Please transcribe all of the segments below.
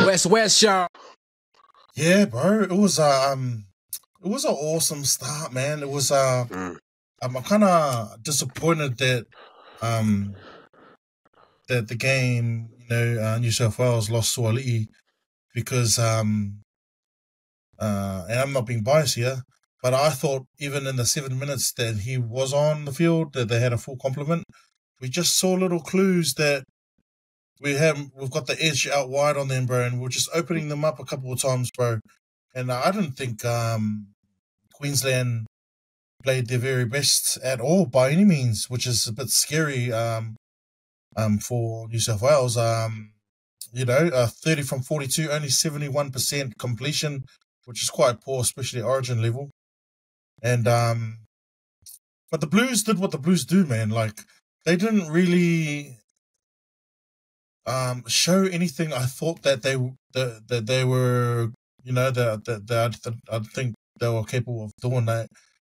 WesWes Show. Yeah, bro. It was an awesome start, man. It was I'm kind of disappointed that that the game, New South Wales lost Suaalii because and I'm not being biased here, but I thought even in the 7 minutes that he was on the field that they had a full complement. We just saw little clues that we've got the edge out wide on them, bro, and we're just opening them up a couple of times, bro. And I didn't think Queensland played their very best at all by any means, which is a bit scary for New South Wales. 30 from 42, only 71% completion, which is quite poor, especially at Origin level. And but the Blues did what the Blues do, man. Like they didn't really show anything. I thought that they were, I think they were capable of doing that.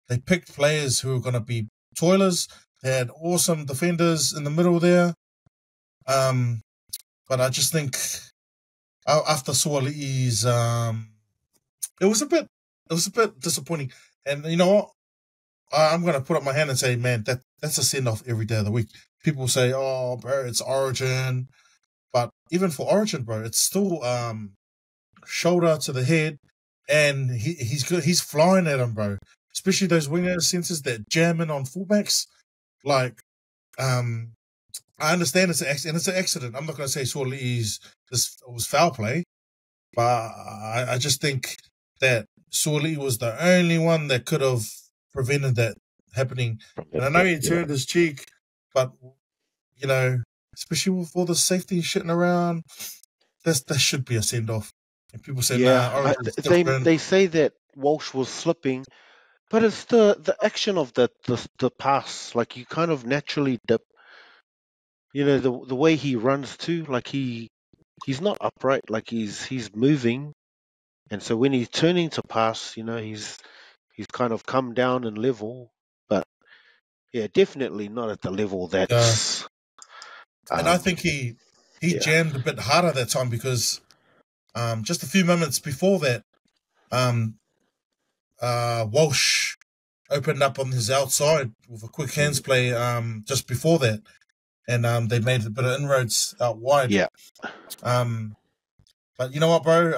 They picked players who were going to be toilers. They had awesome defenders in the middle there. But I just think after Suaalii's, it was a bit disappointing. And you know what? I'm going to put up my hand and say, man, that's a send-off every day of the week. People say, oh, bro, it's Origin. But even for Origin, bro, it's still shoulder to the head, and he's good. He's flying at him, bro. Especially those winger senses that jam in on fullbacks. Like, I understand it's an accident. I'm not going to say Suaalii's was foul play, but I just think that Suaalii was the only one that could have prevented that happening. And I know he turned his cheek, but especially with all the safety shitting around, that should be a send off. And people say, nah, they say that Walsh was slipping, but it's the action of the pass. Like you kind of naturally dip. The way he runs too, like he's not upright, like he's moving, and so when he's turning to pass, he's kind of come down in level, but yeah, definitely not at the level that's. And I think he jammed a bit harder that time because just a few moments before that, Walsh opened up on his outside with a quick hands play just before that. And they made a bit of inroads out wide. Yeah. But you know what, bro?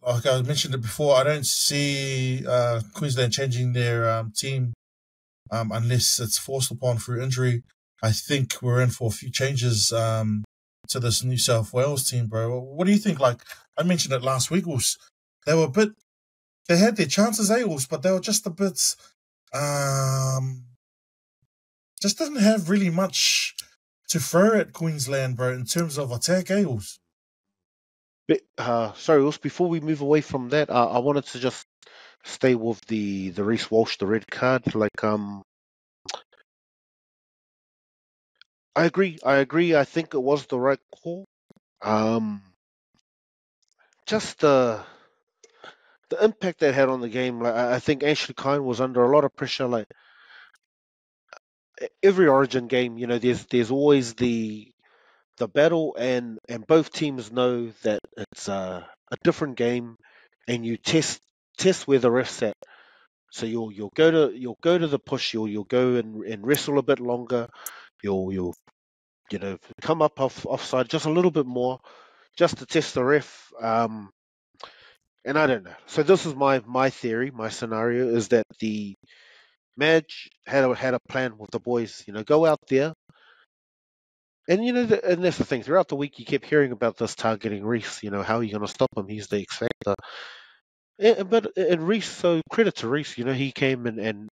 Like I mentioned it before, I don't see Queensland changing their team unless it's forced upon through injury. I think we're in for a few changes to this New South Wales team, bro. What do you think? Like I mentioned it last week, they were they had their chances, but they were just a bit, just didn't have really much to throw at Queensland, bro, in terms of attack, Eagles. Sorry, before we move away from that, I wanted to just stay with the Reese Walsh, the red card. Like, I agree. I think it was the right call. Just the impact that had on the game. Like, I think Ashley Kine was under a lot of pressure. Like every Origin game, there's always the battle, and both teams know that it's a different game, and you test where the refs at. So you'll go to the push. You'll go and wrestle a bit longer. You'll come up offside just a little bit more, just to test the ref. And I don't know. So this is my theory. My scenario is that the Madge had a plan with the boys. Go out there. And and that's the thing. Throughout the week, you kept hearing about this targeting Reese. How are you going to stop him? He's the X factor. And Reese, so credit to Reese. He came and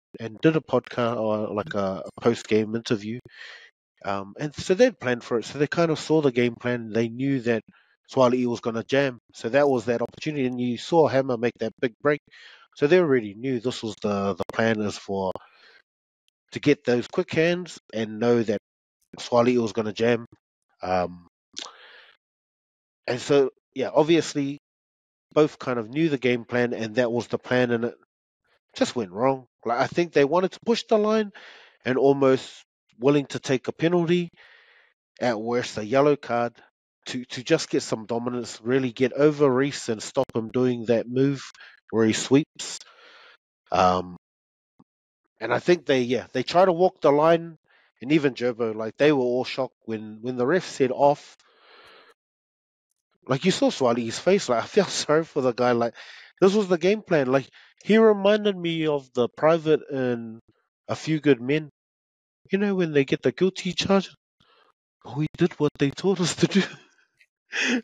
did a podcast or like a post game interview. And so they'd planned for it. So they kind of saw the game plan. They knew that Suaalii was going to jam. So that was that opportunity. And you saw Hammer make that big break. So they already knew this was the plan is to get those quick hands and know that Suaalii was going to jam. And so, yeah, obviously, both kind of knew the game plan, and that was the plan, and it just went wrong. Like I think they wanted to push the line and almost willing to take a penalty, at worst a yellow card, to just get some dominance, really get over Reese and stop him doing that move where he sweeps. And I think they try to walk the line, and even Jobo, like they were all shocked when the ref said off. Like you saw Suaalii's face, like I felt sorry for the guy. Like this was the game plan. Like he reminded me of the private in A Few Good Men. You know when they get the guilty charge, we did what they told us to do.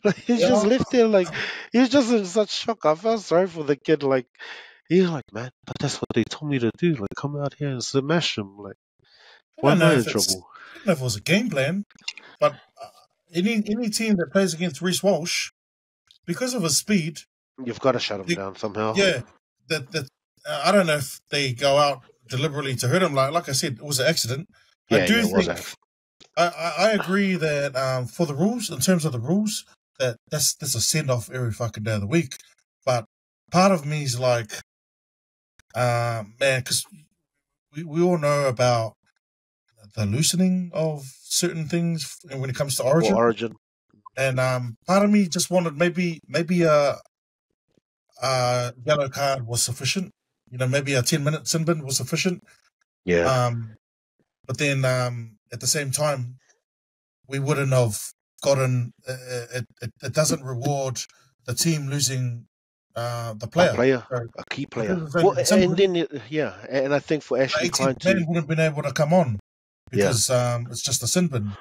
Like he's just Yeah, left there, like he's just in such shock. I felt sorry for the kid. Like he's like, man, but that's what they told me to do. Like come out here and smash him. Like I why don't am know I in if it's trouble? I don't know if it was a game plan, but any team that plays against Reese Walsh, because of his speed, You've got to shut him they, down somehow. yeah, that I don't know if they go out deliberately to hurt him. Like I said, it was an accident. I Yeah, do it was think actually. I agree that for the rules, in terms of the rules, that's a send off every fucking day of the week. But part of me is like, man, because we all know about the loosening of certain things when it comes to For Origin, Origin. and part of me just wanted maybe a yellow card was sufficient. You know, maybe a 10-minute sin bin was sufficient. Yeah. Um, but then at the same time, we wouldn't have gotten it doesn't reward the team losing the A player. player, So a key because player. it's Well, only been and simple, then yeah, and I think for the Ashley 18th Klein man to wouldn't have been able to come on yeah, because it's just a sin bin.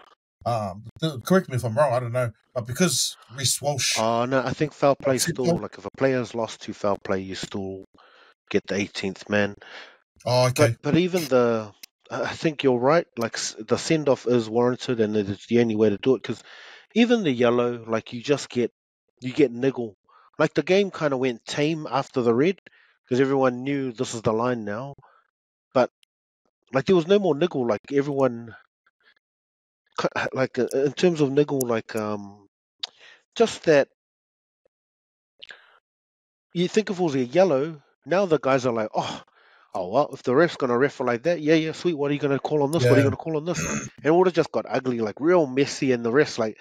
Correct me if I'm wrong. I don't know, but because Reese Walsh, oh no, I think foul play still oh, like if a player's lost to foul play, you still get the 18th man. okay, But even I think you're right. Like the send off is warranted, and it's the only way to do it. Because even the yellow, like you get niggle. Like the game kind of went tame after the red because everyone knew this is the line now. But like there was no more niggle. Like everyone, like in terms of niggle, like just that you think if it was a yellow, now the guys are like, oh well, if the ref's gonna ref like that, yeah, yeah, sweet. What are you gonna call on this? What are you yeah. gonna call on this? And it would have just got ugly, like real messy, and the refs like.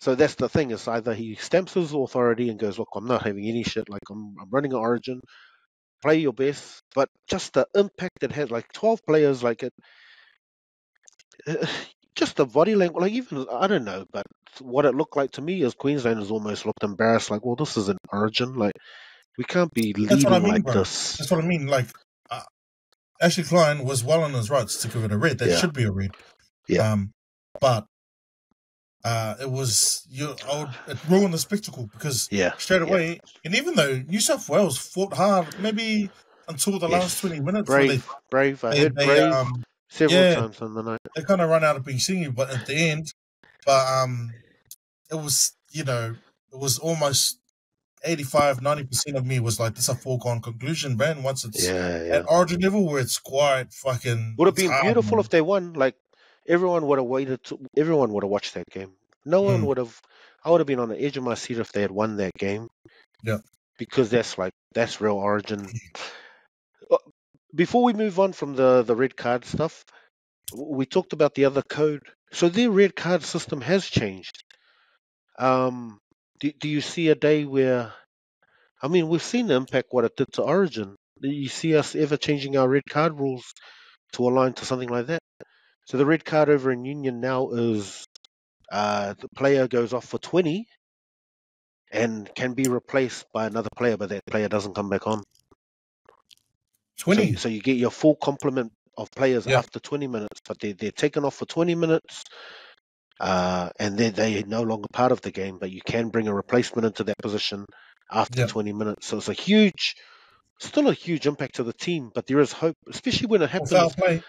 So that's the thing. It's either he stamps his authority and goes, look, I'm not having any shit. Like I'm running an Origin. Play your best, but just the impact it has, like 12 players, like just the body language, like even I don't know, but what it looked like to me is Queenslanders almost looked embarrassed, like, well, this is an Origin, like we can't be That's what I leading mean, like bro. this. That's what I mean. Like uh, Ashley Klein was well on his rights to give it a red. That Yeah, should be a red. yeah, But it was it ruined the spectacle because yeah, straight yeah. away, and even though New South Wales fought hard, maybe until the last Yes, 20 minutes where brave, brave. I heard they brave several yeah, times on the night. they kind of run out of being singing, but at the end, but it was it was almost 85-90% of me was like, this is a foregone conclusion, man. Once it's Yeah, at yeah. Origin level where it's quite fucking, Would have it's been hard, beautiful man. if they won. Like everyone would have waited. Everyone would have watched that game. No one Mm, would have. I would have been on the edge of my seat if they had won that game yeah. because that's real Origin. Uh, Before we move on from the red card stuff, we talked about the other code. So their red card system has changed. Um, do you see a day where I mean we've seen the impact what it did to Origin. Do you see us ever changing our red card rules to align to something like that? So the red card over in Union now is the player goes off for 20 and can be replaced by another player, but that player doesn't come back on. 20. So you get your full complement of players Yeah. after 20 minutes, but they're taken off for 20 minutes, and they're no longer part of the game, but you can bring a replacement into that position after Yeah. 20 minutes. So it's still a huge impact to the team, but there is hope, especially when it For foul happens. play.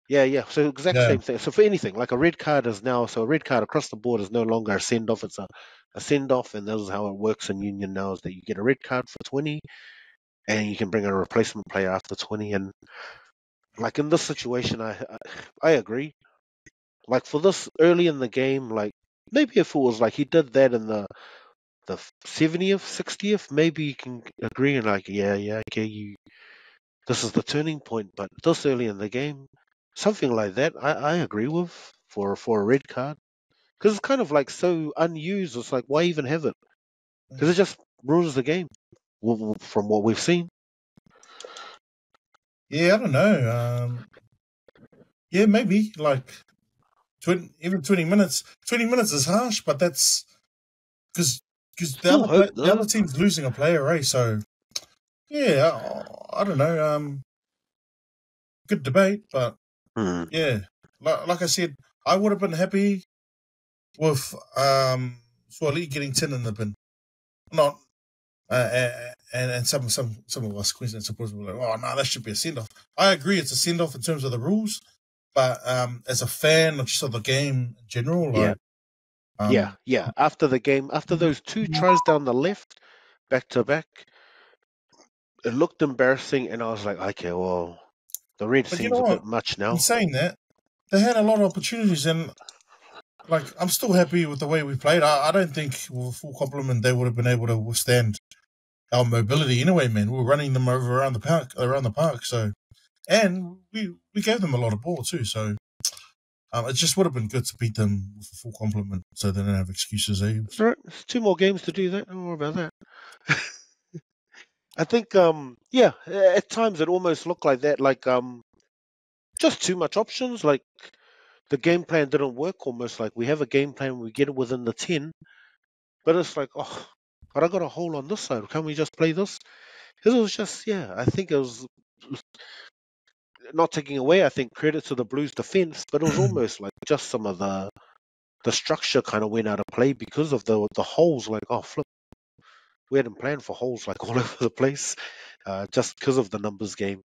Yeah, yeah. So exact Yeah. same thing. So for anything, like a red card is now, so a red card across the board is no longer a send off. It's a send off, and this is how it works in Union now: is that you get a red card for 20, and you can bring a replacement player after 20. And like in this situation, I agree. Like for this early in the game, like maybe if it was like he did that in the 70th, 60th, maybe you can agree and like yeah, okay, this is the turning point. But this early in the game, something like that, I agree with for a red card. because it's kind of like so unused. It's like, why even have it? Because it just ruins the game from what we've seen. Yeah, I don't know. Yeah, maybe like even 20 minutes. 20 minutes is harsh, but that's because Still hope, the other team's losing a player, right? So yeah, I don't know. Good debate, but yeah, like I said, I would have been happy with Suaalii getting 10 in the bin. Not and some of us Queensland supporters were like, oh no, that should be a send off. I agree, it's a send off in terms of the rules, but as a fan of just of the game in general, like yeah. After the game, after those 2 tries down the left, back to back, it looked embarrassing, and I was like, okay, well, the red but you seems know a what? bit much In now. saying that, they had a lot of opportunities, and like I'm still happy with the way we played. I don't think with full complement they would have been able to withstand our mobility anyway, man. We were running them over around the park. So, and we gave them a lot of ball too. So, it just would have been good to beat them with a full complement, so they don't have excuses. Eh? That's right. There's 2 more games to do that. Don't worry about that. I think, yeah, at times it almost looked like that, like just too much options. Like the game plan didn't work. Almost like we have a game plan, we get it within the 10, but it's like, oh, but I got a hole on this side. Can't we just play this? Because it was just, yeah, I think it was not taking away, I think, credit to the Blues defense, but it was almost like just some of the structure kind of went out of play because of the holes. Like, oh, flip, we hadn't planned for holes like all over the place, just because of the numbers game.